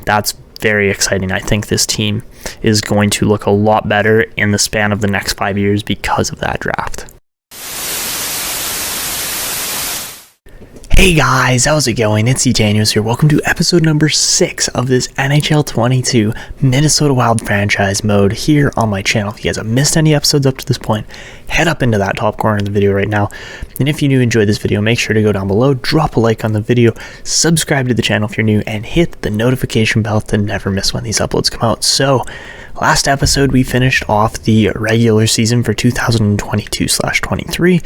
that's very exciting. I think this team is going to look a lot better in the span of the next 5 years because of that draft. Hey guys, how's it going? It's Daniels here. Welcome to episode number 6 of this NHL 22 Minnesota Wild franchise mode here on my channel. If you guys have missed any episodes up to this point, head up into that top corner of the video right now. And if you do enjoy this video, make sure to go down below, drop a like on the video, subscribe to the channel if you're new, and hit the notification bell to never miss when these uploads come out. So, last episode we finished off the regular season for 2022/23.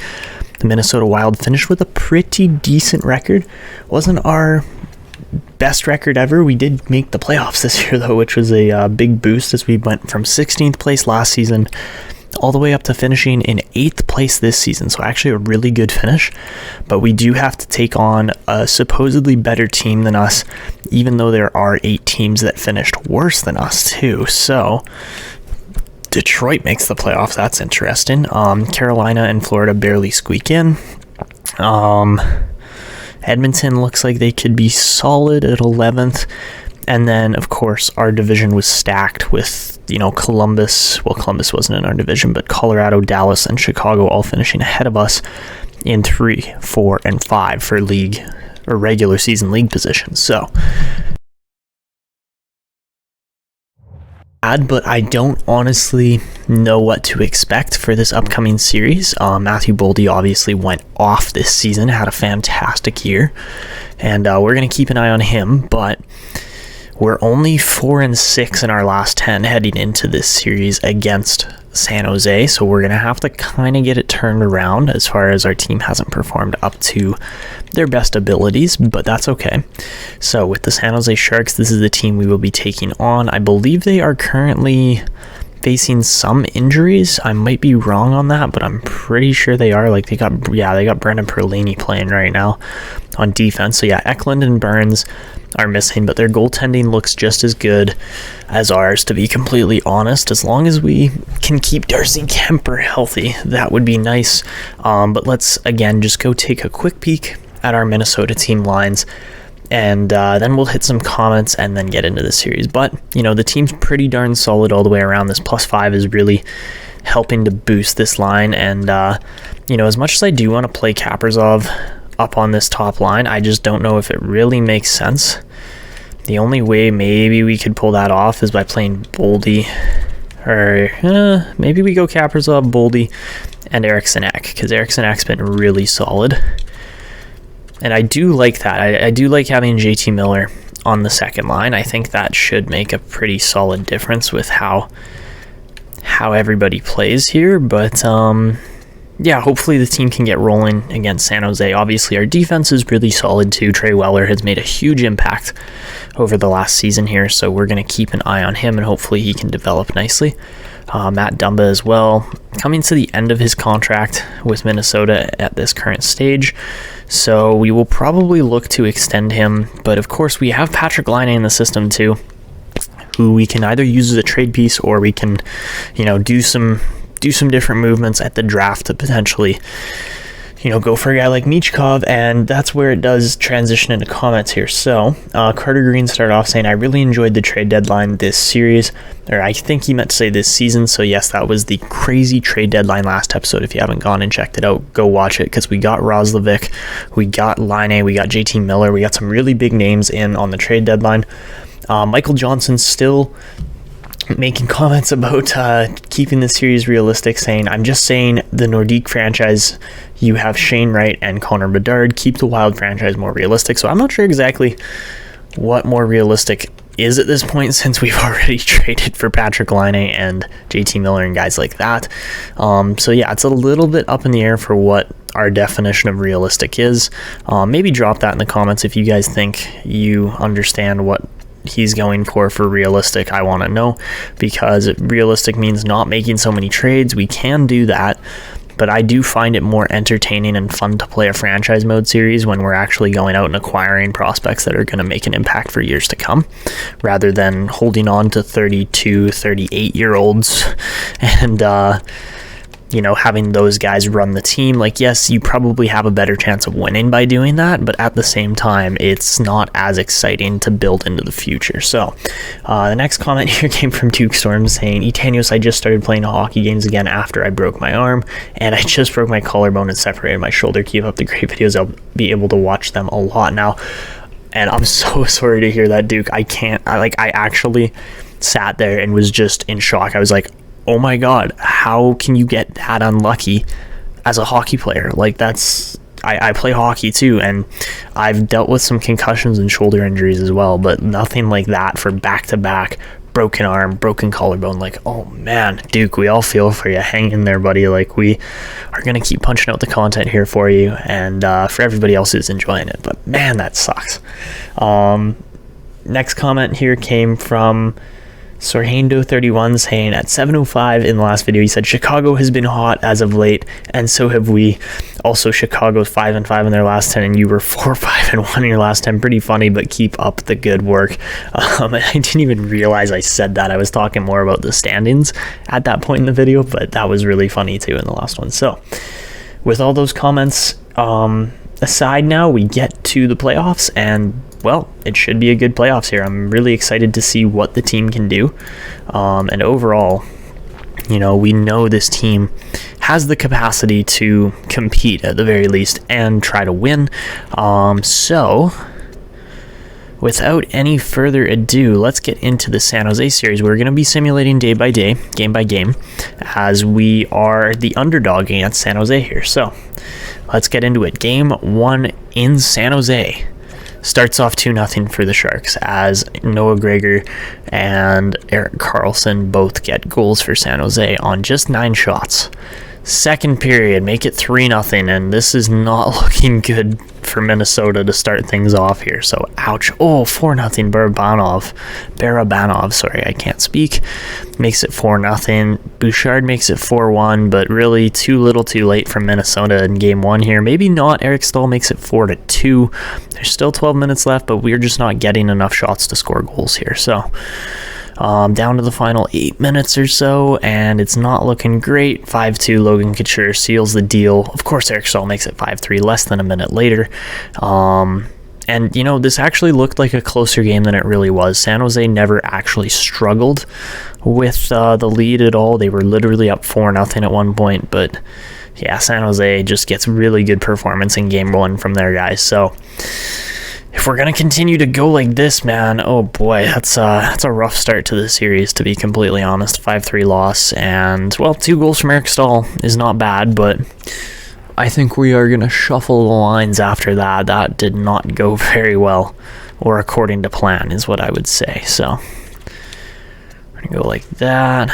The Minnesota Wild finished with a pretty decent record. Wasn't our best record ever. We did make the playoffs this year though, which was a big boost as we went from 16th place last season all the way up to finishing in 8th place this season. So actually a really good finish, but we do have to take on a supposedly better team than us, even though there are 8 teams that finished worse than us too. So Detroit makes the playoffs. That's interesting. Carolina and Florida barely squeak in. Edmonton looks like they could be solid at 11th. And then, of course, our division was stacked with, Columbus. Well, Columbus wasn't in our division, but Colorado, Dallas, and Chicago all finishing ahead of us in 3, 4, and 5 for league or regular season league positions. So, but I don't honestly know what to expect for this upcoming series. Matthew Boldy obviously went off this season, had a fantastic year, and we're going to keep an eye on him, but we're only 4-6 in our last 10 heading into this series against San Jose, so we're going to have to kind of get it turned around as far as our team hasn't performed up to their best abilities, but that's okay. So with the San Jose Sharks, this is the team we will be taking on. I believe they are currently facing some injuries. I might be wrong on that, but I'm pretty sure they are. Like they got Brendan Perlini playing right now on defense. So yeah, Eklund and Burns are missing, but their goaltending looks just as good as ours, to be completely honest. As long as we can keep Darcy Kemper healthy, that would be nice. But let's again just go take a quick peek at our Minnesota team lines, and then we'll hit some comments and then get into the series. But the team's pretty darn solid all the way around. This +5 is really helping to boost this line, and as much as I do want to play Kaprizov up on this top line, I just don't know if it really makes sense. The only way maybe we could pull that off is by playing Boldy, or maybe we go Kaprizov, Boldy, and Eriksson Ek, because Eriksson Ek's been really solid, and I do like that. I do like having JT Miller on the second line. I think that should make a pretty solid difference with how everybody plays here, but yeah, hopefully the team can get rolling against San Jose. Obviously, our defense is really solid too. Trey Weller has made a huge impact over the last season here, so we're going to keep an eye on him, and hopefully he can develop nicely. Matt Dumba as well, coming to the end of his contract with Minnesota at this current stage, so we will probably look to extend him. But of course, we have Patrick Laine in the system too, who we can either use as a trade piece, or we can, do some different movements at the draft to potentially, go for a guy like Michkov, and that's where it does transition into comments here. So, Carter Green started off saying, I really enjoyed the trade deadline this series, or I think he meant to say this season, so yes, that was the crazy trade deadline last episode. If you haven't gone and checked it out, go watch it, because we got Roslovic, we got Laine, we got JT Miller, we got some really big names in on the trade deadline. Michael Johnson still making comments about keeping the series realistic, saying, I'm just saying the Nordique franchise, you have Shane Wright and Connor Bedard, keep the Wild franchise more realistic. So I'm not sure exactly what more realistic is at this point, since we've already traded for Patrick Laine and JT Miller and guys like that. So yeah, it's a little bit up in the air for what our definition of realistic is. Maybe drop that in the comments if you guys think you understand what he's going for realistic. I want to know, because realistic means not making so many trades. We can do that, but I do find it more entertaining and fun to play a franchise mode series when we're actually going out and acquiring prospects that are going to make an impact for years to come, rather than holding on to 32, 38 year olds and having those guys run the team. Like, yes, you probably have a better chance of winning by doing that, but at the same time, it's not as exciting to build into the future. So the next comment here came from Duke Storm saying, Etanios, I just started playing hockey games again after I broke my arm, and I just broke my collarbone and separated my shoulder. Keep up the great videos. I'll be able to watch them a lot now. And I'm so sorry to hear that, Duke. I actually sat there and was just in shock. I was like, oh my God, how can you get that unlucky as a hockey player? Like, I play hockey too, and I've dealt with some concussions and shoulder injuries as well, but nothing like that for back-to-back broken arm, broken collarbone. Like, oh man, Duke, we all feel for you. Hang in there, buddy. Like, we are going to keep punching out the content here for you, and for everybody else who's enjoying it. But man, that sucks. Next comment here came from Sorhando31 saying at 7:05 in the last video, he said Chicago has been hot as of late, and so have we. Also, Chicago's 5-5 in their last 10, and you were 4-5-1 in your last 10. Pretty funny, but keep up the good work. And I didn't even realize I said that. I was talking more about the standings at that point in the video, but that was really funny too in the last one. So with all those comments aside, now we get to the playoffs, and well, it should be a good playoffs here. I'm really excited to see what the team can do. And overall, we know this team has the capacity to compete at the very least and try to win. So without any further ado, let's get into the San Jose series. We're going to be simulating day by day, game by game, as we are the underdog against San Jose here. So let's get into it. Game 1 in San Jose starts off 2-0 for the Sharks, as Noah Gregor and Erik Karlsson both get goals for San Jose on just 9 shots. Second period, make it 3-0, and this is not looking good for Minnesota to start things off here. So, ouch. Oh, 4-0, Barabanov, sorry, I can't speak. Makes it 4-0. Bouchard makes it 4-1, but really too little too late from Minnesota in game 1 here. Maybe not. Eric Stahl makes it 4-2. There's still 12 minutes left, but we're just not getting enough shots to score goals here. So, down to the final 8 minutes or so, and it's not looking great. 5-2, Logan Couture seals the deal. Of course, Eric Stahl makes it 5-3 less than a minute later. And, this actually looked like a closer game than it really was. San Jose never actually struggled with the lead at all. They were literally up 4-0 at one point, but yeah, San Jose just gets really good performance in game 1 from their guys. So if we're going to continue to go like this, man, oh boy, that's a rough start to the series, to be completely honest. 5-3 loss, and, well, 2 goals from Eric Stahl is not bad, but I think we are going to shuffle the lines after that. That did not go very well, or according to plan, is what I would say. So we're going to go like that.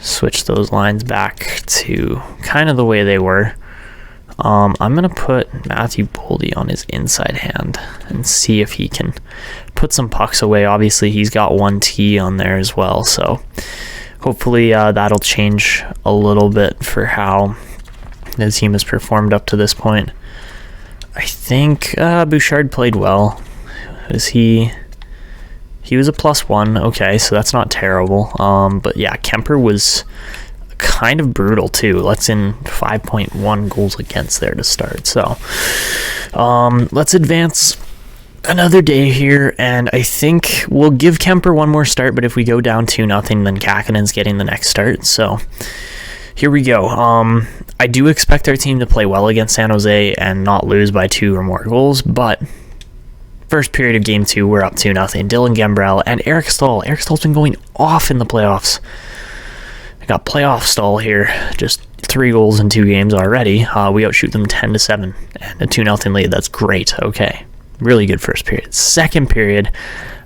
Switch those lines back to kind of the way they were. I'm going to put Matthew Boldy on his inside hand and see if he can put some pucks away. Obviously, he's got 1T on there as well, so hopefully that'll change a little bit for how the team has performed up to this point. I think Bouchard played well. He was a +1. Okay, so that's not terrible. But yeah, Kemper was kind of brutal too. Let's in 5.1 goals against there to start. So let's advance another day here, and I think we'll give Kemper one more start, but if we go down 2-0, then Kakanen's getting the next start. So here we go. I do expect our team to play well against San Jose and not lose by 2 or more goals, but first period of game 2, we're up 2-0. Dylan Gambrell and Eric Stahl. Eric Stahl's been going off in the playoffs. I got playoff Stahl here, just 3 goals in 2 games already. We outshoot them 10-7 and a 2-0 lead. That's great. Okay, really good first period. Second period,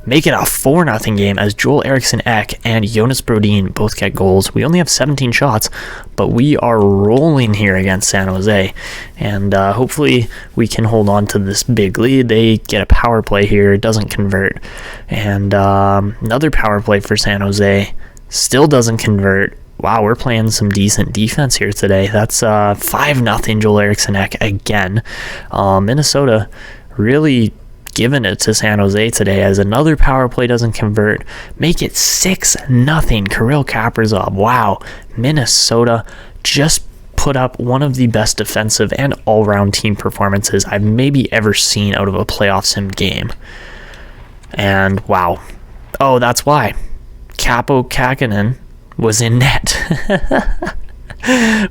make it a 4-0 game as Joel Eriksson Ek and Jonas Brodin both get goals. We only have 17 shots, but we are rolling here against San Jose, and hopefully we can hold on to this big lead. They get a power play here, it doesn't convert, and another power play for San Jose, still doesn't convert. Wow, we're playing some decent defense here today. That's 5-0 Joel Eriksson Ek again. Minnesota really giving it to San Jose today as another power play doesn't convert. Make it 6-0. Kirill Kaprizov. Wow. Minnesota just put up one of the best defensive and all-round team performances I've maybe ever seen out of a playoff sim game. And wow. Oh, that's why. Capo Kakinen was in net.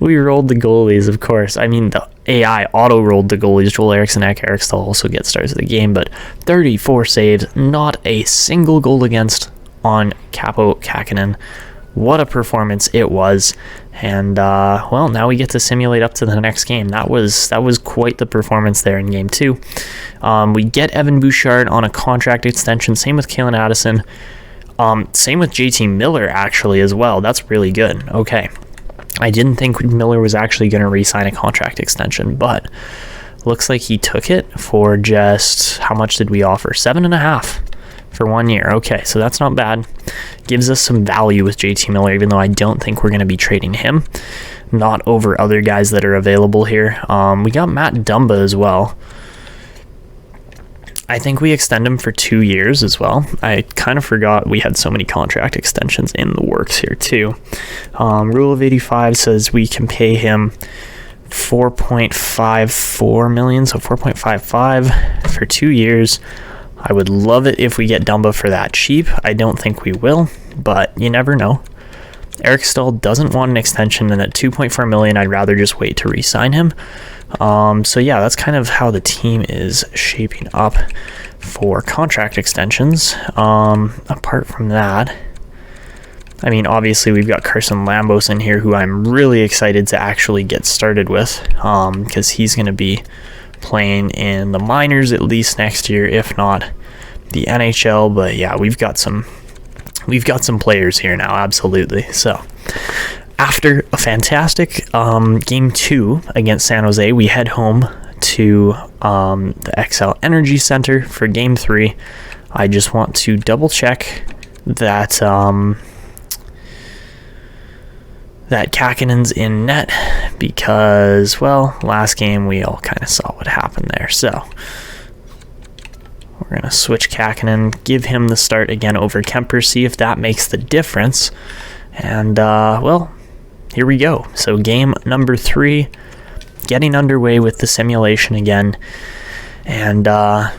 We rolled the goalies, of course. I mean, the AI auto-rolled the goalies. Joel Eriksson and Eric Stahl also get starts of the game, but 34 saves, not a single goal against on Capo Kakinen. What a performance it was. And, well, now we get to simulate up to the next game. That was quite the performance there in Game 2. We get Evan Bouchard on a contract extension. Same with Kalen Addison. Same with JT Miller, actually, as well. That's really good. Okay. I didn't think Miller was actually going to re-sign a contract extension, but looks like he took it for just, how much did we offer? 7.5 for 1 year. Okay, so that's not bad. Gives us some value with JT Miller, even though I don't think we're going to be trading him. Not over other guys that are available here. We got Matt Dumba as well. I think we extend him for 2 years as well. I kind of forgot we had so many contract extensions in the works here too. Rule of 85 says we can pay him $4.54 million, so 4.55 for 2 years. I would love it if we get Dumba for that cheap. I don't think we will, but you never know. Eric Stahl doesn't want an extension, and at $2.4 million, I'd rather just wait to re-sign him. So yeah, that's kind of how the team is shaping up for contract extensions. Apart from that, I mean, obviously we've got Carson Lambos in here, who I'm really excited to actually get started with, because he's going to be playing in the minors at least next year, if not the NHL. But yeah, we've got some players here now, absolutely. So after a fantastic Game 2 against San Jose, we head home to the XL Energy Center for Game 3. I just want to double check that that Kakinen's in net, because, well, last game we all kind of saw what happened there. So we're going to switch Kakinen, give him the start again over Kemper, see if that makes the difference. And, well, here we go. So game number 3, getting underway with the simulation again. And, well,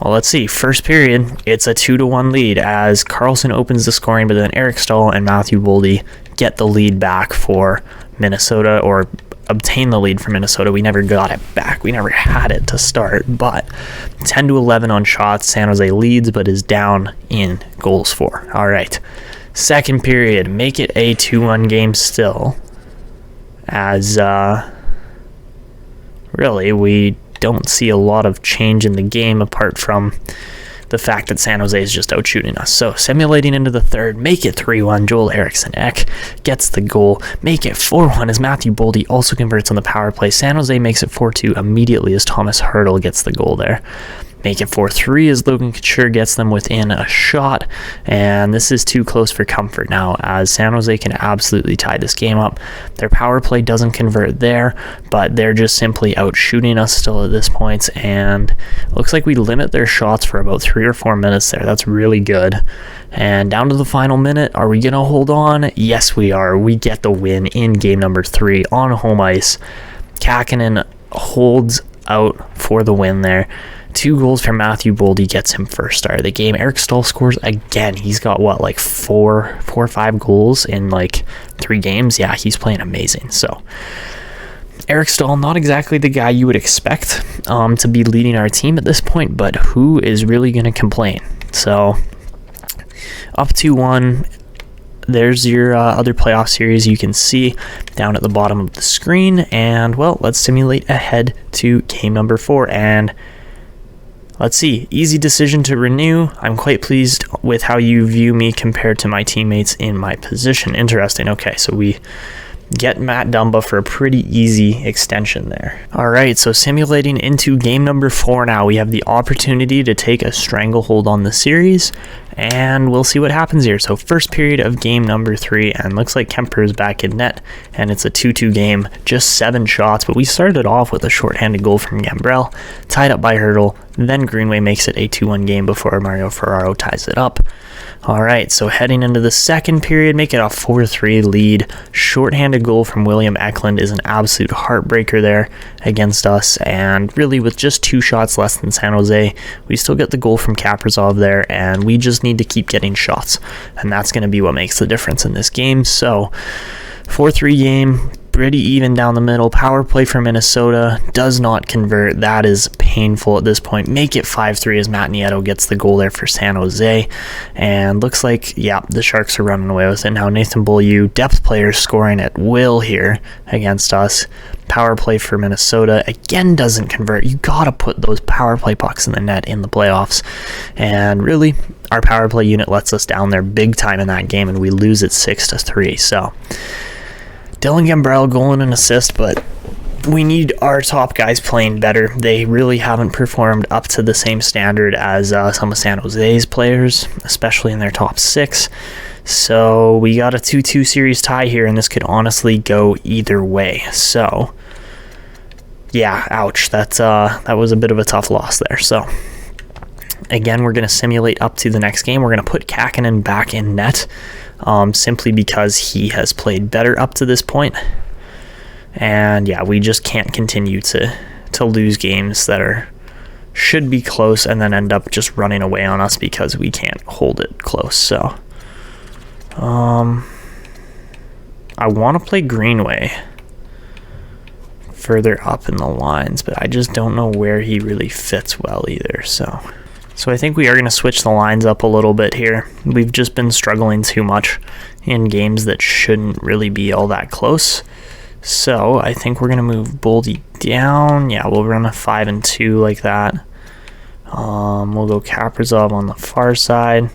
let's see. First period, it's a 2-1 lead as Carlson opens the scoring, but then Eric Stahl and Matthew Boldy get the lead back for Minnesota, or obtain the lead for Minnesota. We never got it back. We never had it to start, but 10-11 on shots. San Jose leads, but is down in goals for. All right. Second period, make it a 2-1 game still, as really we don't see a lot of change in the game apart from the fact that San Jose is just out shooting us. So simulating into the third, make it 3-1. Joel Eriksson Ek gets the goal. Make it 4-1 as Matthew Boldy also converts on the power play. San Jose makes it 4-2 immediately as Thomas Hertl gets the goal there. Make it 4-3 as Logan Couture gets them within a shot. And this is too close for comfort now, as San Jose can absolutely tie this game up. Their power play doesn't convert there, but they're just simply out shooting us still at this point. And looks like we limit their shots for about 3 or 4 minutes there. That's really good. And down to the final minute, are we going to hold on? Yes, we are. We get the win in game number 3 on home ice. Kakinen holds out for the win there. 2 goals from Matthew Boldy gets him first star of the game. Eric Stahl scores again. He's got what, like 4 or 5 goals in like 3 games. Yeah, he's playing amazing. So Eric Stahl, not exactly the guy you would expect to be leading our team at this point, but who is really going to complain? So up 2-1. There's your other playoff series you can see down at the bottom of the screen. And, well, let's simulate ahead to game number 4. And let's see. Easy decision to renew. I'm quite pleased with how you view me compared to my teammates in my position. Interesting. Okay, so we get Matt Dumba for a pretty easy extension there. All right, so simulating into game number 4 now. We have the opportunity to take a stranglehold on the series, And we'll see what happens here. So first period of game number 3, and looks like Kemper is back in net, and it's a 2-2 game, just 7 shots, but we started off with a shorthanded goal from Gambrell, tied up by Hurdle, then Greenway makes it a 2-1 game before Mario Ferraro ties it up. Alright, so heading into the second period, make it a 4-3 lead. Shorthanded goal from William Eklund is an absolute heartbreaker there against us, and really with just 2 shots less than San Jose, we still get the goal from Kaprizov there, and we just need to keep getting shots, and that's going to be what makes the difference in this game. So 4-3 game, pretty even down the middle. Power play for Minnesota does not convert. That is painful at this point. Make it 5-3 as Matt Nieto gets the goal there for San Jose. And looks like, yeah, the Sharks are running away with it now. Nathan Beaulieu, depth player, scoring at will here against us. Power play for Minnesota again doesn't convert. You gotta put those power play pucks in the net in the playoffs. And really, our power play unit lets us down there big time in that game, and we lose it 6-3. So Dylan Gambrell goal and an assist, but we need our top guys playing better. They really haven't performed up to the same standard as some of San Jose's players, especially in their top 6. So we got a 2-2 series tie here, and this could honestly go either way. So yeah, ouch. That was a bit of a tough loss there. So again, we're going to simulate up to the next game. We're going to put Kakinen back in net, simply because he has played better up to this point. And yeah, we just can't continue to lose games that should be close and then end up just running away on us because we can't hold it close. So I want to play Greenway further up in the lines, but I just don't know where he really fits well either. So I think we are going to switch the lines up a little bit here. We've just been struggling too much in games that shouldn't really be all that close. So I think we're going to move Boldy down. Yeah, we'll run a 5-2 like that. We'll go Kaprizov on the far side.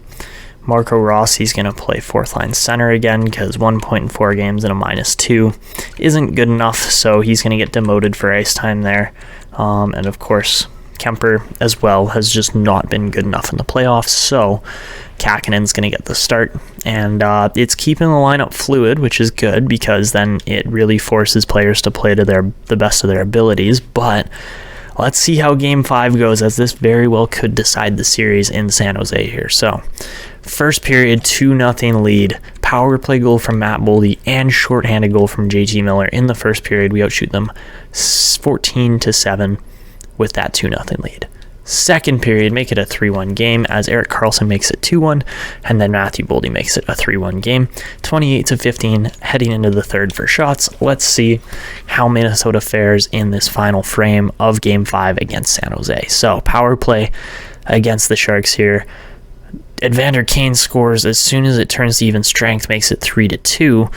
Marco Rossi's going to play 4th line center again because 1 point in 4 games and a -2 isn't good enough, so he's going to get demoted for ice time there. And of course, Kemper as well has just not been good enough in the playoffs, so Kakinen's going to get the start, and it's keeping the lineup fluid, which is good because then it really forces players to play to the best of their abilities. But let's see how Game 5 goes, as this very well could decide the series in San Jose here. So first period, 2-0 lead, power play goal from Matt Boldy and shorthanded goal from JT Miller in the first period. We outshoot them 14-7 with that 2-0 lead. Second period, make it a 3-1 game as Erik Karlsson makes it 2-1, and then Matthew Boldy makes it a 3-1 game. 28-15 heading into the third for shots. Let's see how Minnesota fares in this final frame of Game 5 against San Jose. So power play against the Sharks here. Evander Kane scores as soon as it turns to even strength, makes it 3-2.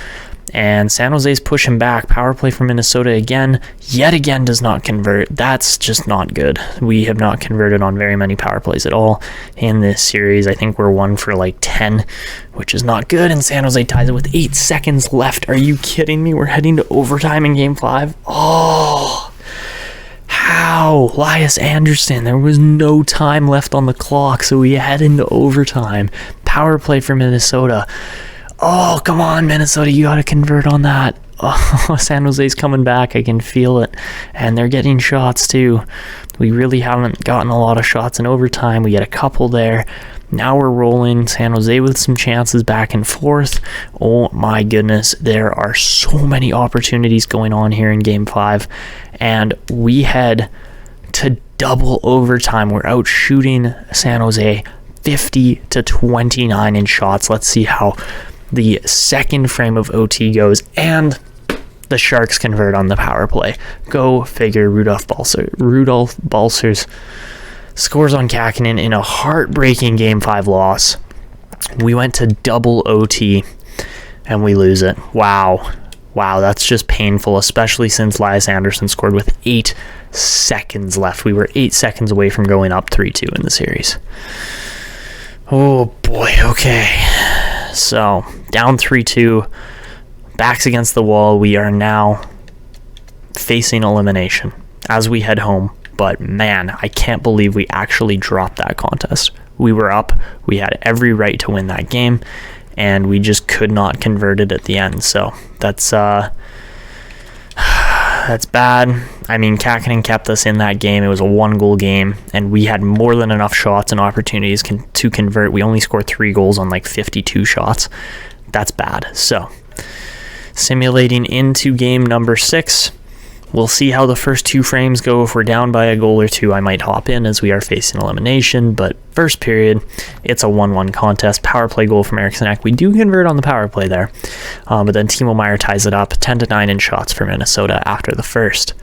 And San Jose's pushing back. Power play for Minnesota yet again does not convert. That's just not good. We have not converted on very many power plays at all in this series. I think we're 1 for like 10, which is not good. And San Jose ties it with 8 seconds left. Are you kidding me? We're heading to overtime in Game 5. Oh, how? Elias Anderson. There was no time left on the clock, so we head into overtime. Power play for Minnesota. Oh, come on, Minnesota, you got to convert on that. Oh, San Jose's coming back. I can feel it. And they're getting shots, too. We really haven't gotten a lot of shots in overtime. We get a couple there. Now we're rolling. San Jose with some chances back and forth. Oh, my goodness. There are so many opportunities going on here in Game 5. And we head to double overtime. We're out shooting San Jose 50-29 in shots. Let's see how the second frame of OT goes, and the Sharks convert on the power play. Go figure. Rudolph Balcers scores on Kakinen in a heartbreaking Game 5 loss. We went to double OT, and we lose it. Wow, that's just painful, especially since Elias Anderson scored with 8 seconds left. We were 8 seconds away from going up 3-2 in the series. Oh, boy, okay. So, down 3-2, backs against the wall. We are now facing elimination as we head home. but man, I can't believe we actually dropped that contest. We were up, we had every right to win that game, and we just could not convert it at the end. So that's bad. I mean, Kakinen kept us in that game. It was a 1-goal game, and we had more than enough shots and opportunities to convert. We only scored 3 goals on like 52 shots. That's bad. So simulating into game number 6. We'll see how the first 2 frames go. If we're down by a goal or 2, I might hop in as we are facing elimination. But first period, it's a 1-1 contest. Power play goal from Eriksson Ek. We do convert on the power play there. But then Timo Meier ties it up, 10-9 in shots for Minnesota after the first.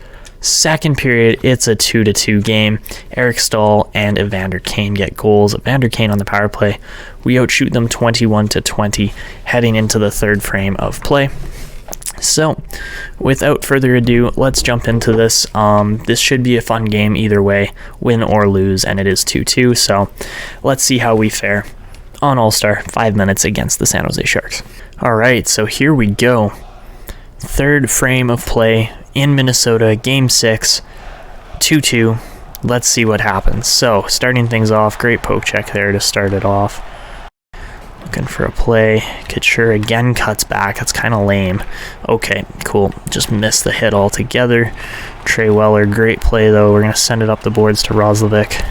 Second period, it's a 2-2 game. Eric Stahl and Evander Kane get goals. Evander Kane on the power play. We outshoot them 21-20 heading into the third frame of play. So, without further ado, let's jump into this. This should be a fun game either way, win or lose, and it is 2-2. So, let's see how we fare on All-Star 5 minutes against the San Jose Sharks. Alright, so here we go. Third frame of play in Minnesota, Game 6, 2-2. Let's see what happens. So, starting things off, great poke check there to start it off. Looking for a play. Couture again cuts back. That's kind of lame. Okay, cool. Just missed the hit altogether. Trey Weller, great play though. We're going to send it up the boards to Roslovic.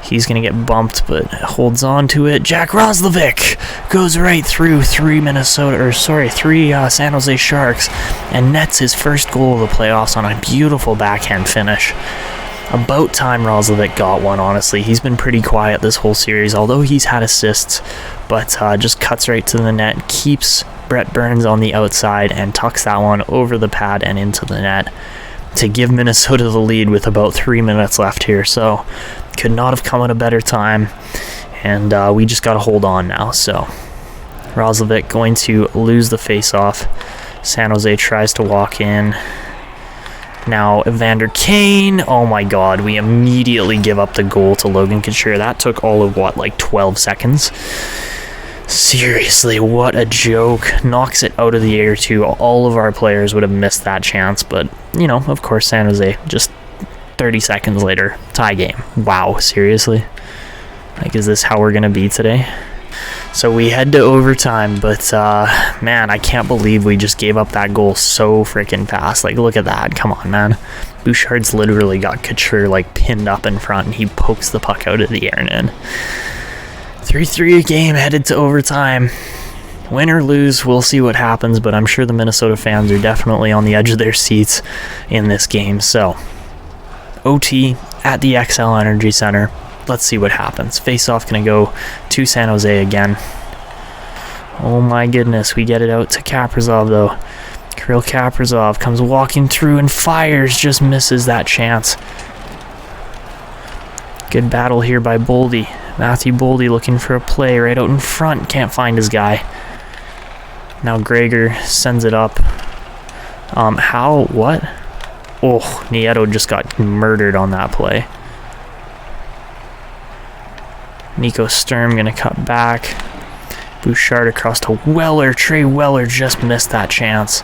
He's going to get bumped, but holds on to it. Jack Roslovic goes right through 3 San Jose Sharks and nets his first goal of the playoffs on a beautiful backhand finish. About time Roslovic got one, honestly. He's been pretty quiet this whole series, although he's had assists, but just cuts right to the net, keeps Brett Burns on the outside, and tucks that one over the pad and into the net to give Minnesota the lead with about 3 minutes left here. So, could not have come at a better time, and we just got to hold on now. So, Roslovic going to lose the face-off. San Jose tries to walk in. Now, Evander Kane, oh my god, we immediately give up the goal to Logan Couture. That took all of, like 12 seconds? Seriously, what a joke. Knocks it out of the air, too. All of our players would have missed that chance, but, of course, San Jose, just 30 seconds later, tie game. Wow, seriously? Like, is this how we're going to be today? So we head to overtime, but man, I can't believe we just gave up that goal so freaking fast. Like, look at that. Come on, man. Bouchard's literally got Couture, like, pinned up in front, and he pokes the puck out of the air and in. 3-3 game headed to overtime. Win or lose, we'll see what happens, but I'm sure the Minnesota fans are definitely on the edge of their seats in this game. So, OT at the XL Energy Center. Let's see what happens. Face-off going to go to San Jose again. Oh my goodness, we get it out to Kaprizov though. Kirill Kaprizov comes walking through and fires, just misses that chance. Good battle here by Boldy. Matthew Boldy looking for a play right out in front. Can't find his guy. Now Gregor sends it up. What? Oh, Nieto just got murdered on that play. Nico Sturm going to cut back. Bouchard across to Weller. Trey Weller just missed that chance.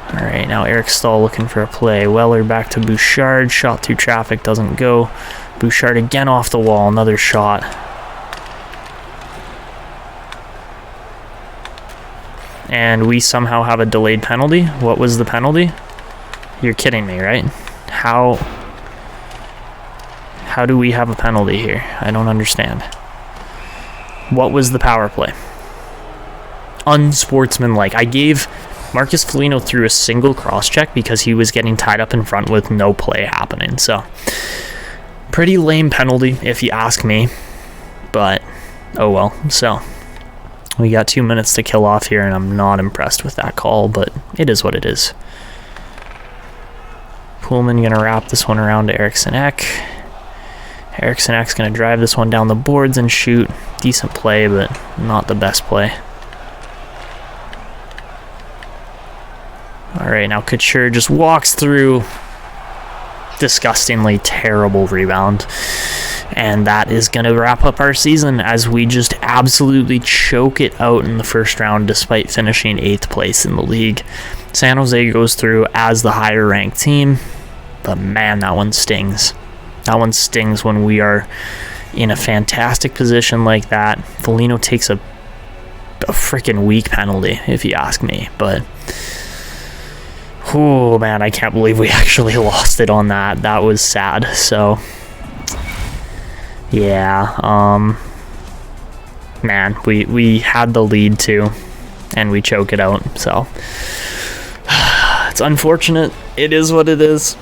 Alright, now Eric Stahl looking for a play. Weller back to Bouchard. Shot through traffic, doesn't go. Bouchard again off the wall. Another shot. And we somehow have a delayed penalty. What was the penalty? You're kidding me, right? How do we have a penalty here? I don't understand. What was the power play? Unsportsmanlike. I gave Marcus Foligno through a single cross-check because he was getting tied up in front with no play happening. So, pretty lame penalty, if you ask me. But, oh well. So, we got 2 minutes to kill off here, and I'm not impressed with that call, but it is what it is. Pullman going to wrap this one around to Eriksson Ek. Eriksson Ek's going to drive this one down the boards and shoot. Decent play, but not the best play. Alright, now Couture just walks through. Disgustingly terrible rebound. And that is going to wrap up our season as we just absolutely choke it out in the first round despite finishing 8th place in the league. San Jose goes through as the higher ranked team. but man, that one stings. That one stings when we are in a fantastic position like that. Foligno takes a freaking weak penalty, if you ask me. But, oh man, I can't believe we actually lost it on that. That was sad. So, yeah, man, we had the lead too, and we choke it out. So, it's unfortunate. It is what it is.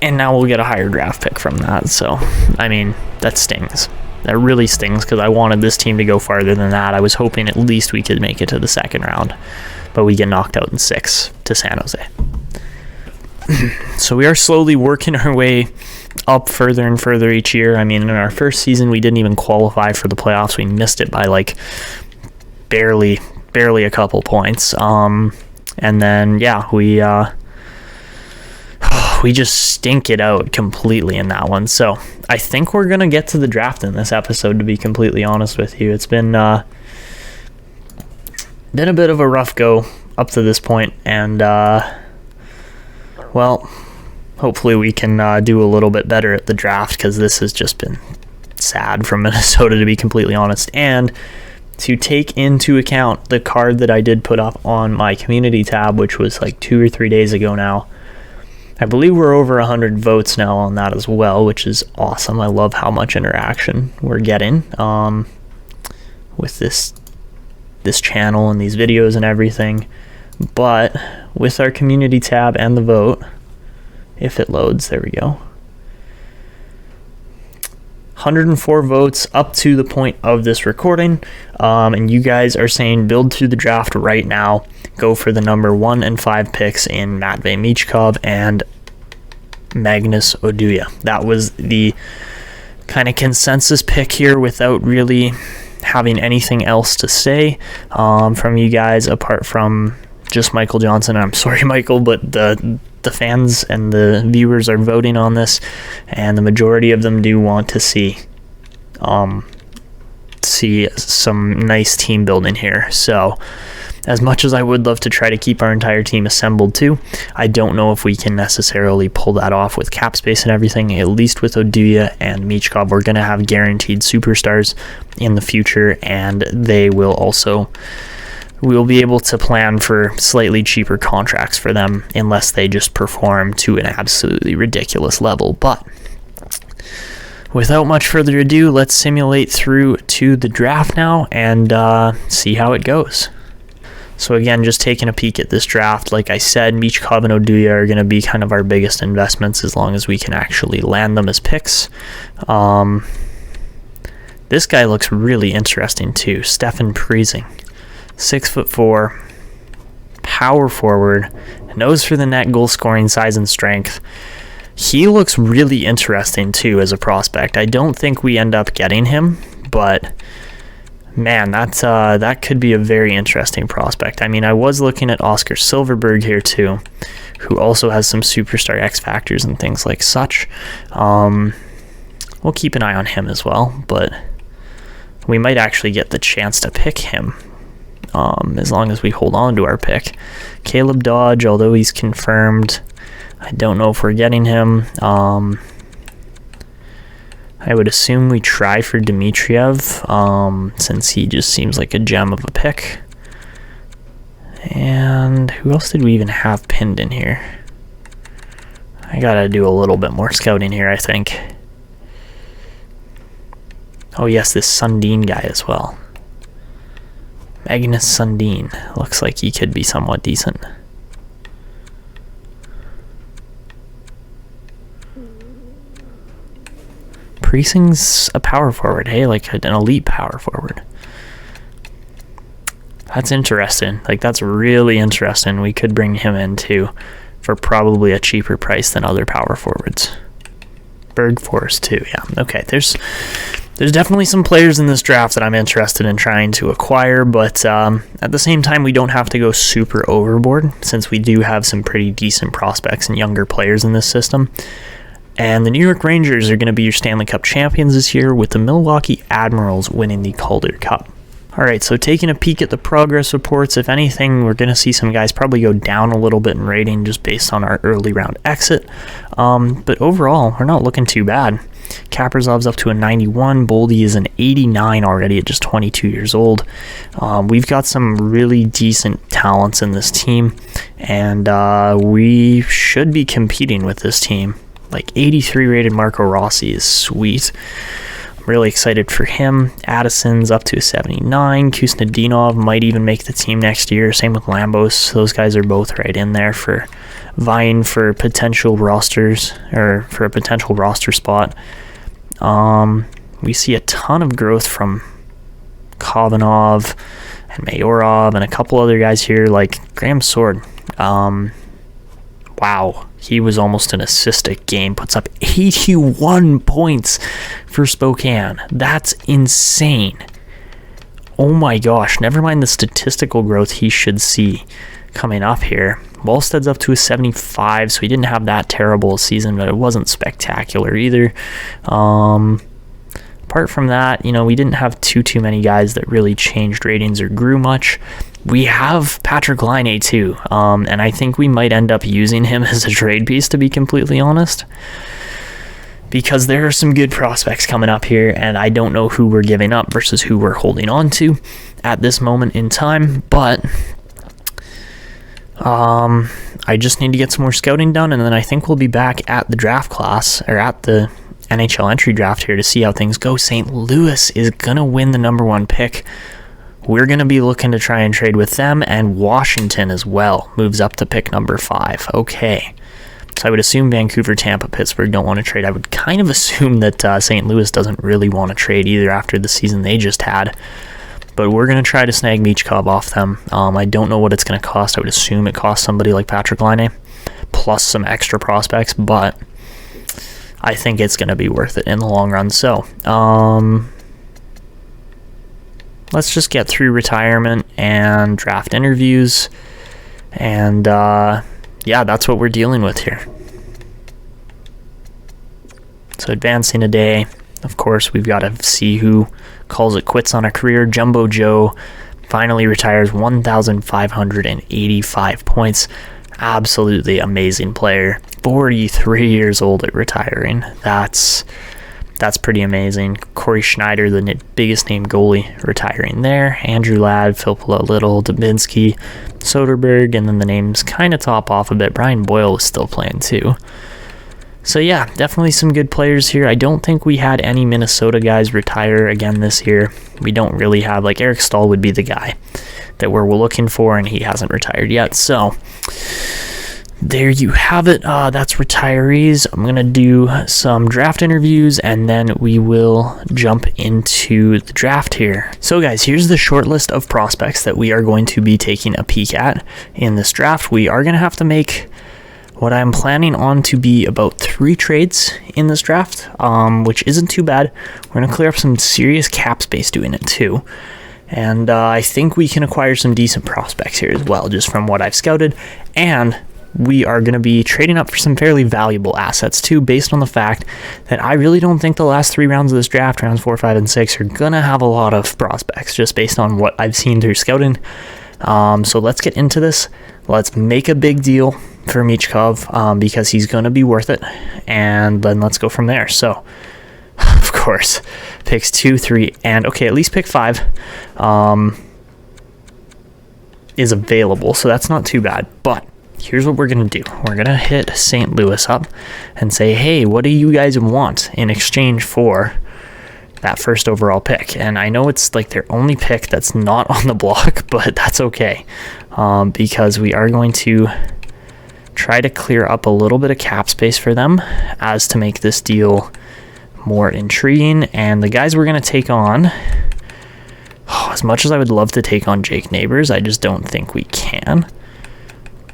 And now we'll get a higher draft pick from that. So, I mean, that stings. That really stings because I wanted this team to go farther than that. I was hoping at least we could make it to the second round. But we get knocked out in 6 to San Jose. So we are slowly working our way up further and further each year. I mean, in our first season, we didn't even qualify for the playoffs. We missed it by like barely a couple points. And then, yeah, we just stink it out completely in that one. So I think we're going to get to the draft in this episode, to be completely honest with you. It's been a bit of a rough go up to this point, and well, hopefully we can do a little bit better at the draft, because this has just been sad from Minnesota, to be completely honest. And to take into account the card that I did put up on my community tab, which was like 2 or 3 days ago now, I believe we're over 100 votes now on that as well, which is awesome. I love how much interaction we're getting with this channel and these videos and everything. But with our community tab and the vote, if it loads, there we go. 104 votes up to the point of this recording, and you guys are saying build to the draft right now. Go for the number 1 and 5 picks in Matvei, Michkov, and Magnus Oduya. That was the kind of consensus pick here, without really having anything else to say from you guys, apart from just Michael Johnson. I'm sorry, Michael, but the fans and the viewers are voting on this, and the majority of them do want to see some nice team building here. So as much as I would love to try to keep our entire team assembled too, I don't know if we can necessarily pull that off with cap space and everything. At least with Oduya and Michkov, we're going to have guaranteed superstars in the future, and we'll be able to plan for slightly cheaper contracts for them, unless they just perform to an absolutely ridiculous level. But without much further ado, let's simulate through to the draft now and see how it goes. So again, just taking a peek at this draft, like I said, Michkov and Oduya are going to be kind of our biggest investments, as long as we can actually land them as picks. This guy looks really interesting too. Stefan Priesing, 6'4", power forward, nose for the net, goal scoring size and strength. He looks really interesting too as a prospect. I don't think we end up getting him, but man, that could be a very interesting prospect. I mean, I was looking at Oscar Silverberg here too, who also has some superstar X factors and things like such. We'll keep an eye on him as well, but we might actually get the chance to pick him as long as we hold on to our pick. Caleb Dodge, although he's confirmed, I don't know if we're getting him. I would assume we try for Dmitriev, since he just seems like a gem of a pick. And who else did we even have pinned in here? I gotta do a little bit more scouting here, I think. Oh yes, this Sundin guy as well. Magnus Sundin. Looks like he could be somewhat decent. Priesing's a power forward, hey, like an elite power forward. That's interesting. Like, that's really interesting. We could bring him in too for probably a cheaper price than other power forwards. Bergfors too, yeah. Okay, there's definitely some players in this draft that I'm interested in trying to acquire, but at the same time, we don't have to go super overboard, since we do have some pretty decent prospects and younger players in this system. And the New York Rangers are going to be your Stanley Cup champions this year, with the Milwaukee Admirals winning the Calder Cup. All right, so taking a peek at the progress reports, if anything, we're going to see some guys probably go down a little bit in rating just based on our early round exit. But overall, we're not looking too bad. Kaprizov's up to a 91. Boldy is an 89 already at just 22 years old. We've got some really decent talents in this team, and we should be competing with this team. Like 83 rated Marco Rossi is sweet. I'm really excited for him. Addison's up to a 79. Kusnedinov might even make the team next year. Same with Lambos. Those guys are both right in there for vying for potential rosters, or for a potential roster spot. We see a ton of growth from Kovanov and Mayorov and a couple other guys here, like Graham Sword. Wow, he was almost an assist a game, puts up 81 points for Spokane. That's insane. Oh my gosh, never mind the statistical growth he should see coming up here. Wallsted's up to a 75, so he didn't have that terrible a season, but it wasn't spectacular either. Apart from that, we didn't have too many guys that really changed ratings or grew much. We have Patrick Laine too, and I think we might end up using him as a trade piece, to be completely honest, because there are some good prospects coming up here, and I don't know who we're giving up versus who we're holding on to at this moment in time, but I just need to get some more scouting done, and then I think we'll be back at the draft class, or at the NHL Entry Draft here, to see how things go. St. Louis is going to win the number 1 pick. We're going to be looking to try and trade with them, and Washington as well moves up to pick number 5. Okay. So I would assume Vancouver, Tampa, Pittsburgh don't want to trade. I would kind of assume that St. Louis doesn't really want to trade either after the season they just had. But we're going to try to snag Michkov off them. I don't know what it's going to cost. I would assume it costs somebody like Patrick Laine, plus some extra prospects, but I think it's going to be worth it in the long run. So, let's just get through retirement and draft interviews, and yeah, that's what we're dealing with here. So advancing a day, of course, we've got to see who calls it quits on a career. Jumbo Joe finally retires, 1,585 points. Absolutely amazing player. 43 years old at retiring. That's pretty amazing. Corey Schneider, the biggest name goalie, retiring there. Andrew Ladd, Filppula, Little, Dubinsky, Soderberg, and then the names kind of top off a bit. Brian Boyle was still playing too. So yeah, definitely some good players here. I don't think we had any Minnesota guys retire again this year. We don't really have, like Eric Stahl would be the guy that we're looking for, and he hasn't retired yet. So there you have it. That's retirees. I'm going to do some draft interviews, and then we will jump into the draft here. So guys, here's the short list of prospects that we are going to be taking a peek at in this draft. We are going to have to make what I'm planning on to be about 3 trades in this draft, which isn't too bad. We're going to clear up some serious cap space doing it too. And I think we can acquire some decent prospects here as well, just from what I've scouted. And we are going to be trading up for some fairly valuable assets too, based on the fact that I really don't think the last 3 rounds of this draft, rounds 4, 5, and 6, are going to have a lot of prospects, just based on what I've seen through scouting. So let's get into this. Let's make a big deal for Michkov, because he's going to be worth it, and then let's go from there. So, of course, picks 2, 3, and okay, at least pick 5 is available, so that's not too bad. But here's what we're going to do. We're going to hit St. Louis up and say, hey, what do you guys want in exchange for that first overall pick? And I know it's like their only pick that's not on the block, but that's okay, because we are going to try to clear up a little bit of cap space for them as to make this deal more intriguing. And the guys we're going to take on, as much as I would love to take on Jake Neighbors, I just don't think we can.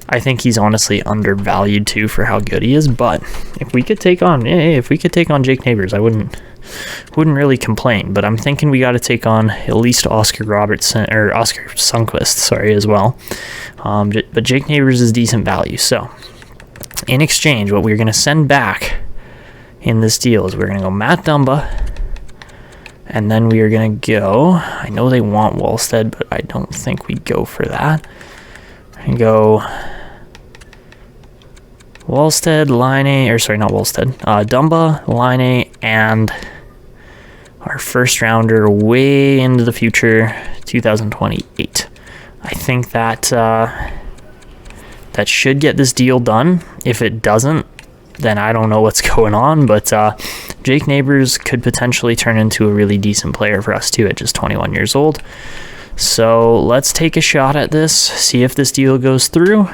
I think he's honestly undervalued too for how good he is, but if we could take on Jake Neighbors, I wouldn't really complain. But I'm thinking we got to take on at least Oscar Sundqvist, as well. But Jake Neighbors is decent value. So in exchange, what we're going to send back in this deal is we're going to go Matt Dumba, And then we are going to go, I know they want Wallstead, but I don't think we go for that. We're going to go Wallstead, Line, or sorry, not Wallstead, Dumba, Line, and our first rounder way into the future, 2028. I think that that should get this deal done. If it doesn't, then I don't know what's going on, but Jake Neighbors could potentially turn into a really decent player for us too at just 21 years old. So let's take a shot at this, see if this deal goes through.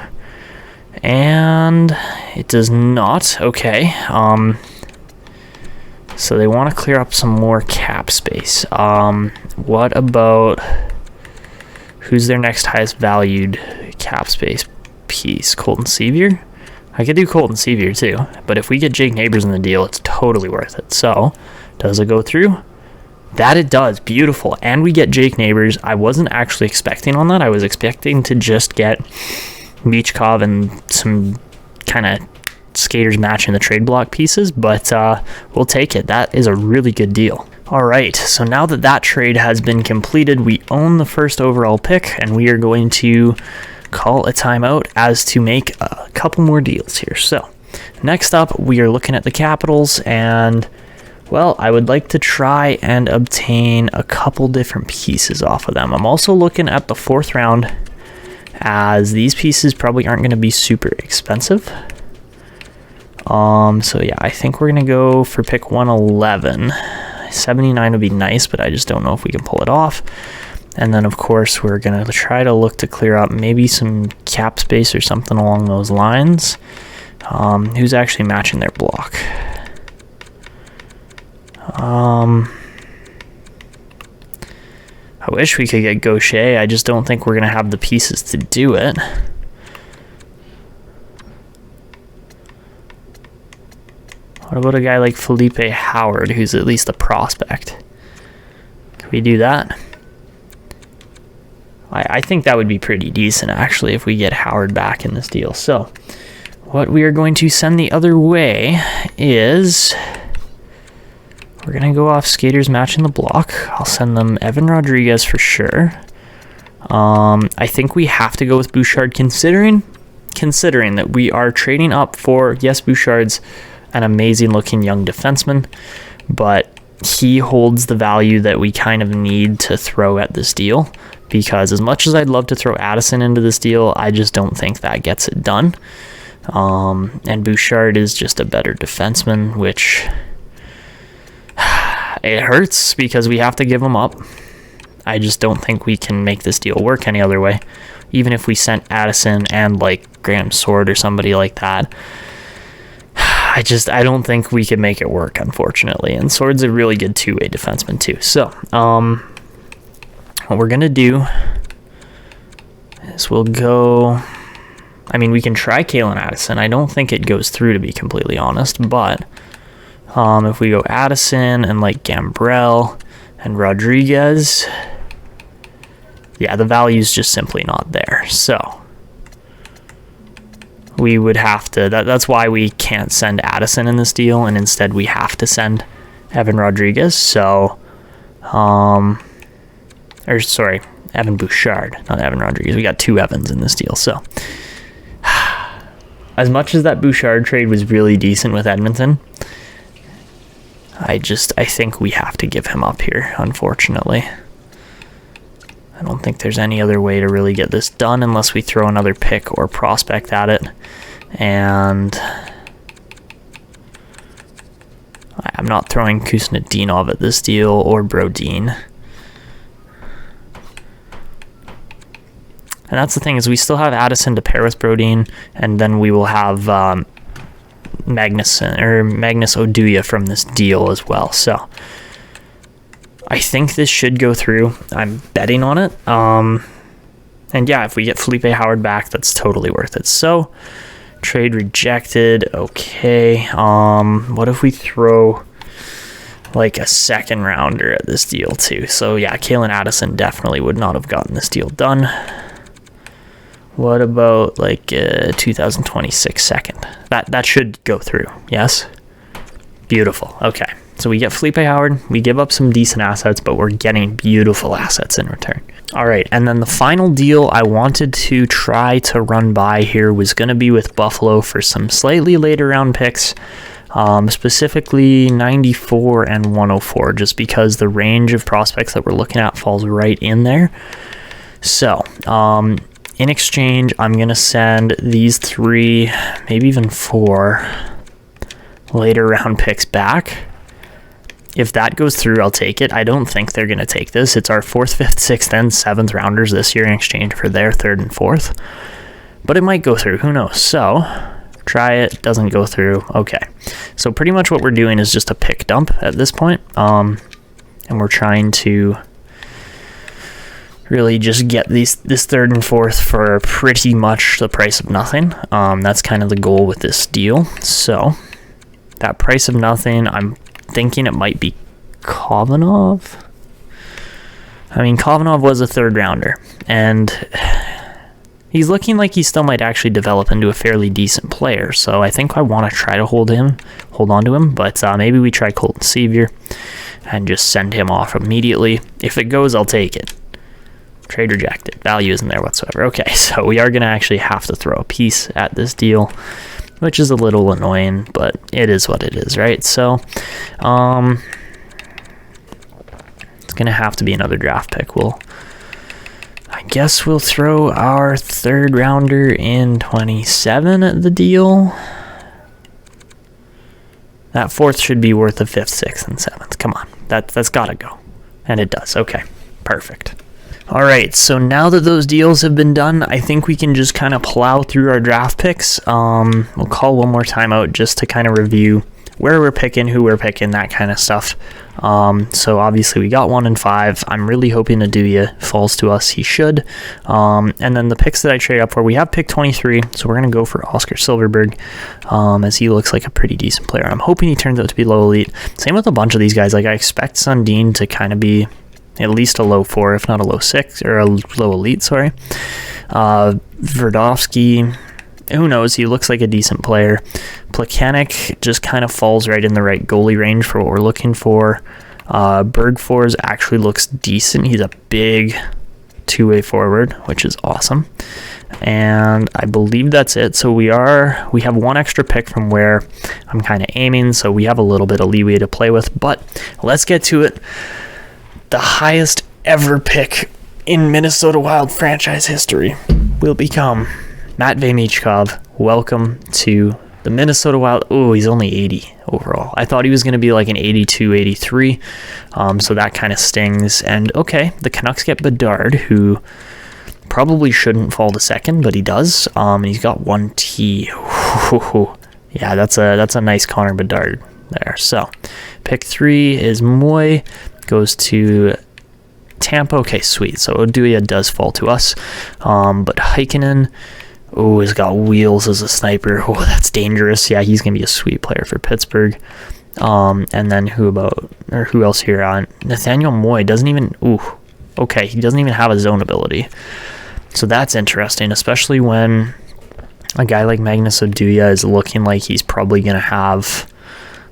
And it does not. Okay. So they want to clear up some more cap space. What about who's their next highest valued cap space piece? Colton Sevier? I could do Colton Sevier too, but if we get Jake Neighbors in the deal, it's totally worth it. So, does it go through? That it does. Beautiful. And we get Jake Neighbors. I wasn't actually expecting on that. I was expecting to just get Michkov and some kind of skaters matching the trade block pieces, but we'll take it. That is a really good deal. All right, so now that that trade has been completed, we own the first overall pick, and we are going to call a timeout as to make a couple more deals here. So next up, we are looking at the Capitals, and well, I would like to try and obtain a couple different pieces off of them. I'm also looking at the fourth round, as these pieces probably aren't going to be super expensive. So yeah, I think we're going to go for pick 111. 79 would be nice, but I just don't know if we can pull it off. And then, of course, we're going to try to look to clear up maybe some cap space or something along those lines. Who's actually matching their block? I wish we could get Gaucher. I just don't think we're going to have the pieces to do it. What about a guy like Felipe Howard, who's at least a prospect? Can we do that? I think that would be pretty decent, actually, if we get Howard back in this deal. So, what we are going to send the other way is we're going to go off skaters matching the block. I'll send them Evan Rodriguez for sure. I think we have to go with Bouchard, considering that we are trading up for, yes, Bouchard's an amazing-looking young defenseman, but he holds the value that we kind of need to throw at this deal, because as much as I'd love to throw Addison into this deal, I just don't think that gets it done. And Bouchard is just a better defenseman, which it hurts because we have to give him up. I just don't think we can make this deal work any other way. Even if we sent Addison and like Graham Sword or somebody like that, I don't think we could make it work, unfortunately. And Sword's a really good two-way defenseman too. So, what we're going to do is we'll go... I mean, we can try Kalen Addison. I don't think it goes through, to be completely honest. But if we go Addison and like Gambrell and Rodriguez, yeah, the value's just simply not there. So we would have to... That's why we can't send Addison in this deal, and instead we have to send Evan Rodriguez. So... or sorry, Evan Bouchard, not Evan Rodriguez. We got two Evans in this deal. So as much as that Bouchard trade was really decent with Edmonton, I think we have to give him up here, unfortunately. I don't think there's any other way to really get this done unless we throw another pick or prospect at it. And I'm not throwing Kuznetsov at this deal or Brodin. And that's the thing, is we still have Addison to pair with Brodin, and then we will have Magnus Oduya from this deal as well. So I think this should go through. I'm betting on it. And yeah, if we get Felipe Howard back, that's totally worth it. So trade rejected. Okay. What if we throw like a second rounder at this deal too? So yeah, Kalen Addison definitely would not have gotten this deal done. What about like 2026 second? That should go through. Yes. Beautiful. Okay. So we get Felipe Howard, we give up some decent assets, but we're getting beautiful assets in return. All right, and then the final deal I wanted to try to run by here was going to be with Buffalo for some slightly later round picks, specifically 94 and 104, just because the range of prospects that we're looking at falls right in there. So, in exchange, I'm going to send these 3, maybe even 4 later round picks back. If that goes through, I'll take it. I don't think they're going to take this. It's our 4th, 5th, 6th, and 7th rounders this year in exchange for their 3rd and 4th. But it might go through. Who knows? So, try it. Doesn't go through. Okay. So, pretty much what we're doing is just a pick dump at this point. And we're trying to really just get this 3rd and 4th for pretty much the price of nothing. That's kind of the goal with this deal. So, that price of nothing, I'm thinking it might be Kovanov. I mean, Kovanov was a 3rd rounder, and he's looking like he still might actually develop into a fairly decent player. So I think I want to try to hold on to him, but maybe we try Colton Sevier and just send him off immediately. If it goes, I'll take it. Trade rejected. Value isn't there whatsoever. Okay, so we are going to actually have to throw a piece at this deal, which is a little annoying, but it is what it is, right? So, it's going to have to be another draft pick. I guess we'll throw our 3rd rounder in 27 at the deal. That 4th should be worth a 5th, 6th, and 7th. Come on, that's got to go. And it does. Okay, perfect. All right, so now that those deals have been done, I think we can just kind of plow through our draft picks. We'll call one more time out just to kind of review where we're picking, who we're picking, that kind of stuff. So obviously we got 1 and 5. I'm really hoping Aduya falls to us. He should. And then the picks that I trade up for, we have pick 23, so we're going to go for Oscar Silverberg, as he looks like a pretty decent player. I'm hoping he turns out to be low elite. Same with a bunch of these guys. Like, I expect Sundin to kind of be at least a low 4, if not a low 6, or a low elite, sorry. Verdovsky, who knows, he looks like a decent player. Plekanec just kind of falls right in the right goalie range for what we're looking for. Bergfors actually looks decent. He's a big two-way forward, which is awesome. And I believe that's it. So we have 1 extra pick from where I'm kind of aiming, so we have a little bit of leeway to play with, but let's get to it. The highest ever pick in Minnesota Wild franchise history will become Matvei Michkov. Welcome to the Minnesota Wild. Oh, he's only 80 overall. I thought he was going to be like an 82, 83. So that kind of stings. And okay, the Canucks get Bedard, who probably shouldn't fall to 2nd, but he does. And he's got 1 T. Yeah, that's a nice Connor Bedard there. So pick 3 is Moy. Goes to Tampa. Okay, sweet. So Oduya does fall to us. But Heikkinen, has got wheels as a sniper. Oh, that's dangerous. Yeah, he's going to be a sweet player for Pittsburgh. And then who else here? Nathaniel Moy doesn't even... okay, he doesn't even have a zone ability. So that's interesting, especially when a guy like Magnus Oduya is looking like he's probably going to have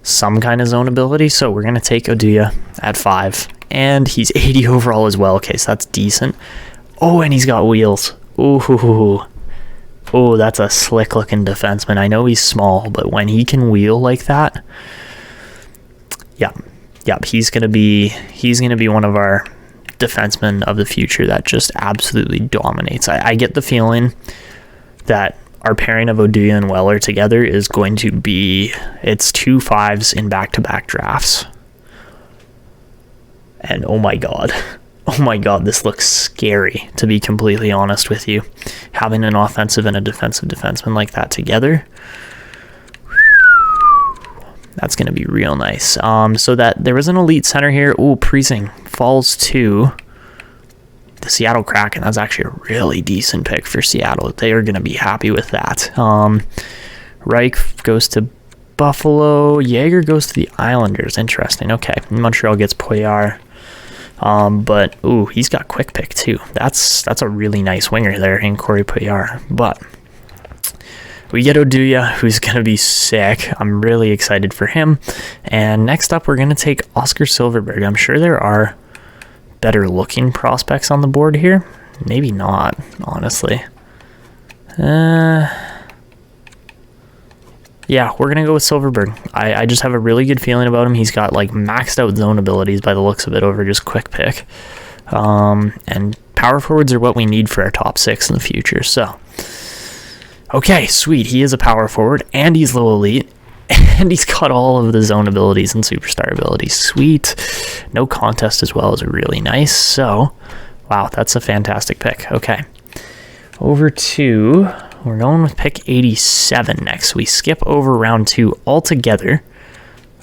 some kind of zone ability. So we're going to take Oduya at 5, and he's 80 overall as well. Okay, so that's decent. Oh, and he's got wheels. That's a slick looking defenseman. I know he's small, but when he can wheel like that, he's going to be one of our defensemen of the future that just absolutely dominates. I get the feeling that our pairing of Oduya and Weller together is going to be, it's 2 5s in back-to-back drafts. And oh my god, this looks scary, to be completely honest with you. Having an offensive and a defensive defenseman like that together, that's going to be real nice. So that there was an elite center here. Preesing falls to the Seattle Kraken. That's actually a really decent pick for Seattle. They are going to be happy with that. Reich goes to Buffalo. Jaeger goes to the Islanders. Interesting. Okay. Montreal gets Poyar. But he's got quick pick too. That's a really nice winger there in Corey Poyar. But we get Oduya, who's going to be sick. I'm really excited for him. And next up, we're going to take Oscar Silverberg. I'm sure there are better looking prospects on the board here. Maybe not, honestly. Yeah, we're going to go with Silverberg. I just have a really good feeling about him. He's got like maxed out zone abilities by the looks of it over just quick pick. And power forwards are what we need for our top 6 in the future. So, okay, sweet. He is a power forward and he's low elite. And he's got all of the zone abilities and superstar abilities. Sweet. No contest as well is really nice. So, wow, that's a fantastic pick. Okay. Over to, we're going with pick 87 next. We skip over round 2 altogether.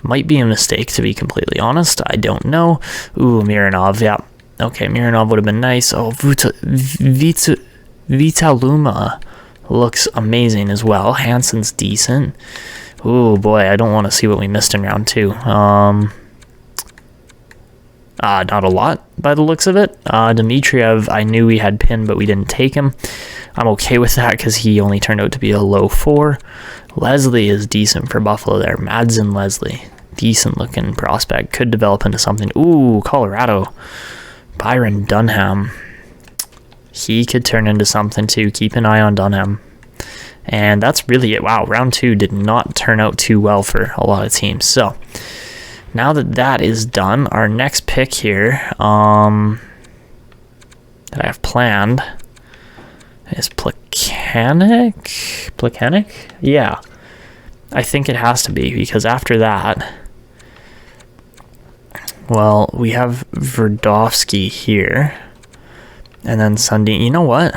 Might be a mistake, to be completely honest. I don't know. Ooh, Mironov, yeah. Okay, Mironov would have been nice. Oh, Vitaluma looks amazing as well. Hansen's decent. Ooh, boy, I don't want to see what we missed in round 2. Not a lot by the looks of it. Dmitriev, I knew we had pinned, but we didn't take him. I'm okay with that because he only turned out to be a low 4. Leslie is decent for Buffalo there. Madsen Leslie, decent looking prospect. Could develop into something. Ooh, Colorado. Byron Dunham. He could turn into something too. Keep an eye on Dunham. And that's really it. Wow, round 2 did not turn out too well for a lot of teams. So, now that that is done, our next pick here that I have planned is Plekanec? Plekanec? Yeah. I think it has to be, because after that, well, we have Verdovsky here. And then Sundin. You know what?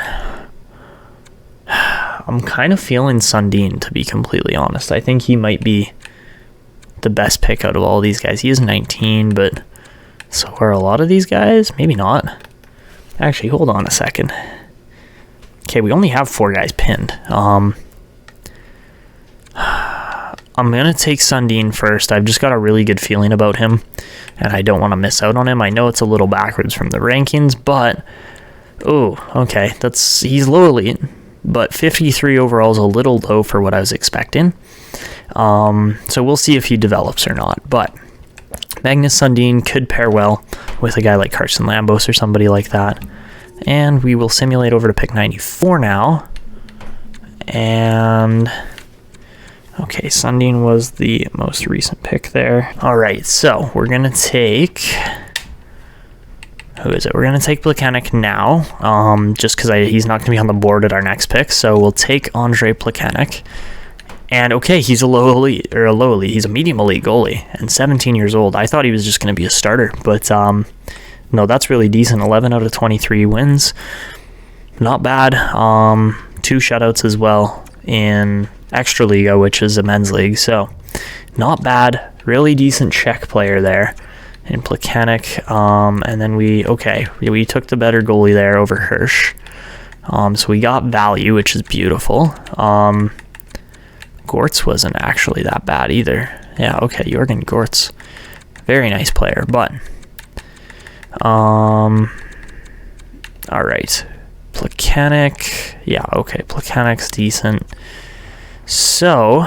I'm kind of feeling Sundin, to be completely honest. I think he might be the best pick out of all these guys. He is 19, but so are a lot of these guys? Maybe not. Actually, hold on a second. Okay, we only have 4 guys pinned. I'm going to take Sundin first. I've just got a really good feeling about him, and I don't want to miss out on him. I know it's a little backwards from the rankings, but oh, okay, he's low elite, but 53 overall is a little low for what I was expecting. So we'll see if he develops or not. But Magnus Sundin could pair well with a guy like Carson Lambos or somebody like that. And we will simulate over to pick 94 now. And okay, Sundin was the most recent pick there. All right, so we're going to take... Who is it? We're going to take Plekanec now, just because he's not going to be on the board at our next pick. So we'll take Andre Plekanec. And okay, he's a low elite. He's a medium elite goalie and 17 years old. I thought he was just going to be a starter, but no, that's really decent. 11 out of 23 wins. Not bad. 2 shutouts as well in Extraliga, which is a men's league. So not bad. Really decent Czech player there in Plekanec. And then we took the better goalie there over Hirsch. So we got value, which is beautiful. Gortz wasn't actually that bad either. Yeah, okay, Jorgen Gortz. Very nice player, but alright. Plekanec. Yeah, okay, Plekanec's decent. So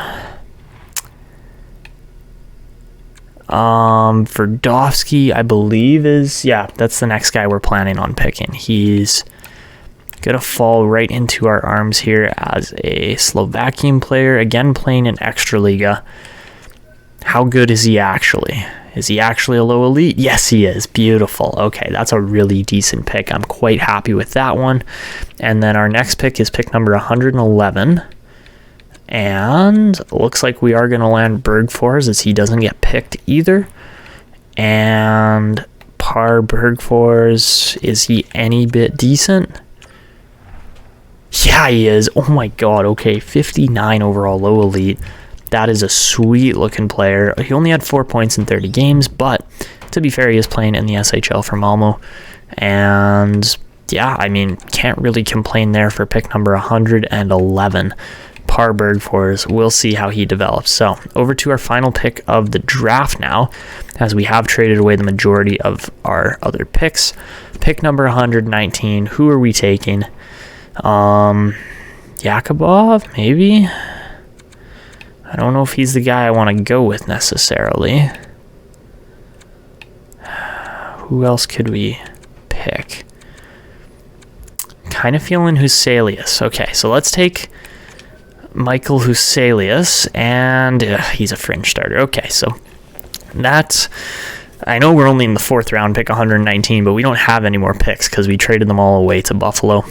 Verdovsky, I believe that's the next guy we're planning on picking. He's gonna fall right into our arms here as a Slovakian player, again playing in Extraliga. How good is he actually? Is he actually a low elite? Yes, he is. Beautiful. Okay, that's a really decent pick. I'm quite happy with that one. And then our next pick is pick number 111. And looks like we are going to land Bergfors, as he doesn't get picked either. And Par Bergfors, is he any bit decent? Yeah, he is. Oh my god, okay, 59 overall, low elite. That is a sweet looking player. He only had 4 points in 30 games, but to be fair, he is playing in the SHL for Malmo. And yeah, I mean, can't really complain there for pick number 111. Par Bergfors. We'll see how he develops. So over to our final pick of the draft now, as we have traded away the majority of our other picks. Pick number 119. Who are we taking? Yakubov, maybe? I don't know if he's the guy I want to go with necessarily. Who else could we pick? Kind of feeling Huselius. Okay, so let's take Michael Huselius, and he's a fringe starter. Okay, so that, I know we're only in the 4th round, pick 119, but we don't have any more picks because we traded them all away to Buffalo.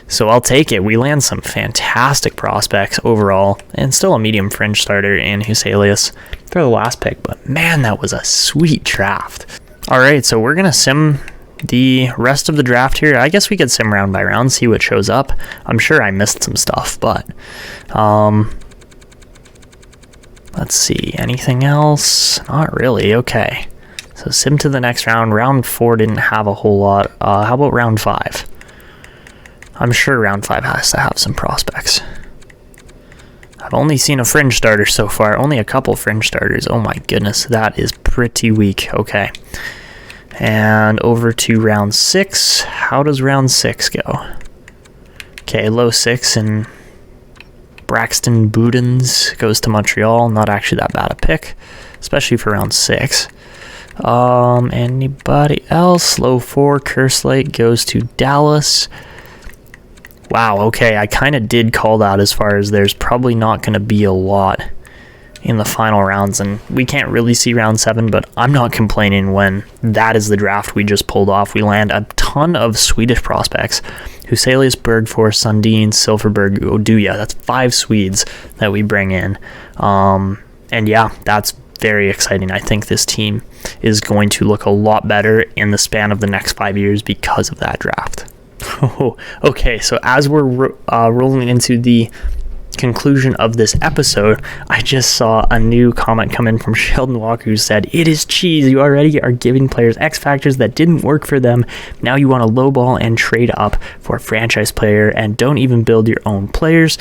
So I'll take it. We land some fantastic prospects overall, and still a medium fringe starter in Huselius for the last pick, but man, that was a sweet draft. All right, so we're going to sim the rest of the draft here. I guess we could sim round by round, see what shows up. I'm sure I missed some stuff, but let's see. Anything else? Not really. Okay. So sim to the next round. Round 4 didn't have a whole lot. How about round 5? I'm sure round 5 has to have some prospects. I've only seen a fringe starter so far. Only a couple fringe starters. Oh my goodness, that is pretty weak. Okay. And over to round 6. How does round 6 go? Okay, low 6 and Braxton Budens goes to Montreal. Not actually that bad a pick, especially for round 6. Anybody else? Low 4, Kerslake goes to Dallas. Wow, okay, I kind of did call that as far as there's probably not going to be a lot in the final rounds, and we can't really see round 7, but I'm not complaining when that is the draft we just pulled off. We land a ton of Swedish prospects. Huselius, Bergfors, Sundin, Silverberg, Oduya. That's 5 Swedes that we bring in. And yeah, that's very exciting. I think this team is going to look a lot better in the span of the next 5 years because of that draft. Okay, so as we're rolling into the conclusion of this episode, I just saw a new comment come in from Sheldon Walker who said, "It is cheese. You already are giving players X factors that didn't work for them. Now you want to lowball and trade up for a franchise player and don't even build your own players."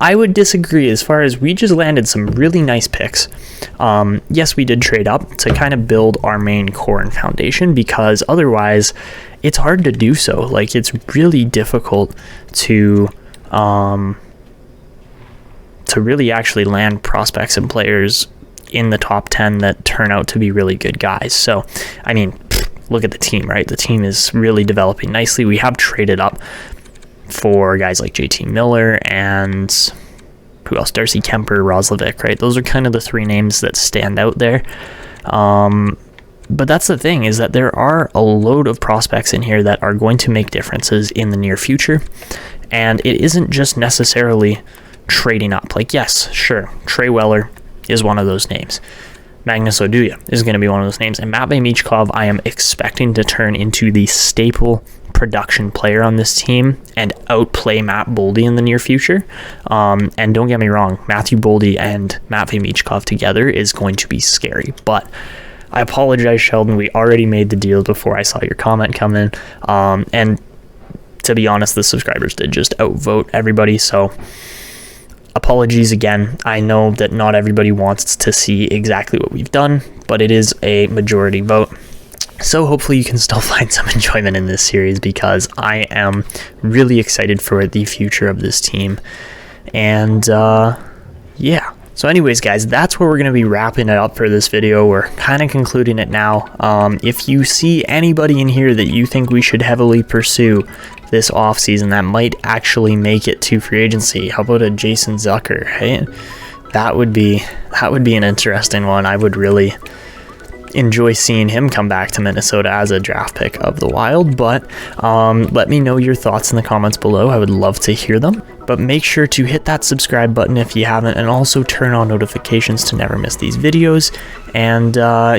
I would disagree as far as we just landed some really nice picks. Yes, we did trade up to kind of build our main core and foundation because otherwise it's hard to do so. Like, it's really difficult to really actually land prospects and players in the top 10 that turn out to be really good guys. So, I mean, look at the team, right? The team is really developing nicely. We have traded up for guys like JT Miller and who else? Darcy Kemper, Roslovic, right? Those are kind of the 3 names that stand out there. But that's the thing, is that there are a load of prospects in here that are going to make differences in the near future. And it isn't just necessarily trading up. Like, yes, sure, Trey Weller is one of those names. Magnus Oduya is going to be one of those names. And Matvei Michkov, I am expecting to turn into the staple production player on this team and outplay Matt Boldy in the near future. And don't get me wrong, Matthew Boldy and Matvei Michkov together is going to be scary. But I apologize, Sheldon. We already made the deal before I saw your comment come in. And to be honest, the subscribers did just outvote everybody. So apologies again. I know that not everybody wants to see exactly what we've done, but it is a majority vote. So hopefully you can still find some enjoyment in this series because I am really excited for the future of this team. And yeah. So anyways, guys, that's where we're going to be wrapping it up for this video. We're kind of concluding it now. If you see anybody in here that you think we should heavily pursue this offseason that might actually make it to free agency, how about a Jason Zucker? Hey, that would be an interesting one. I would really enjoy seeing him come back to Minnesota as a draft pick of the Wild, but let me know your thoughts in the comments below. I would love to hear them, but make sure to hit that subscribe button if you haven't, and also turn on notifications to never miss these videos. And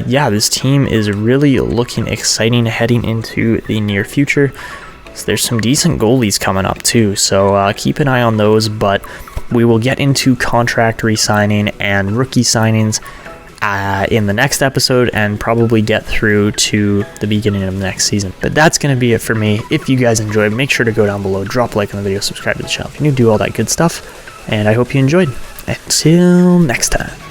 yeah, this team is really looking exciting heading into the near future. So there's some decent goalies coming up too, so keep an eye on those, but we will get into contract re-signing and rookie signings in the next episode, and probably get through to the beginning of the next season. But that's going to be it for me. If you guys enjoyed, make sure to go down below, drop a like on the video, subscribe to the channel if you do all that good stuff, and I hope you enjoyed. Until next time.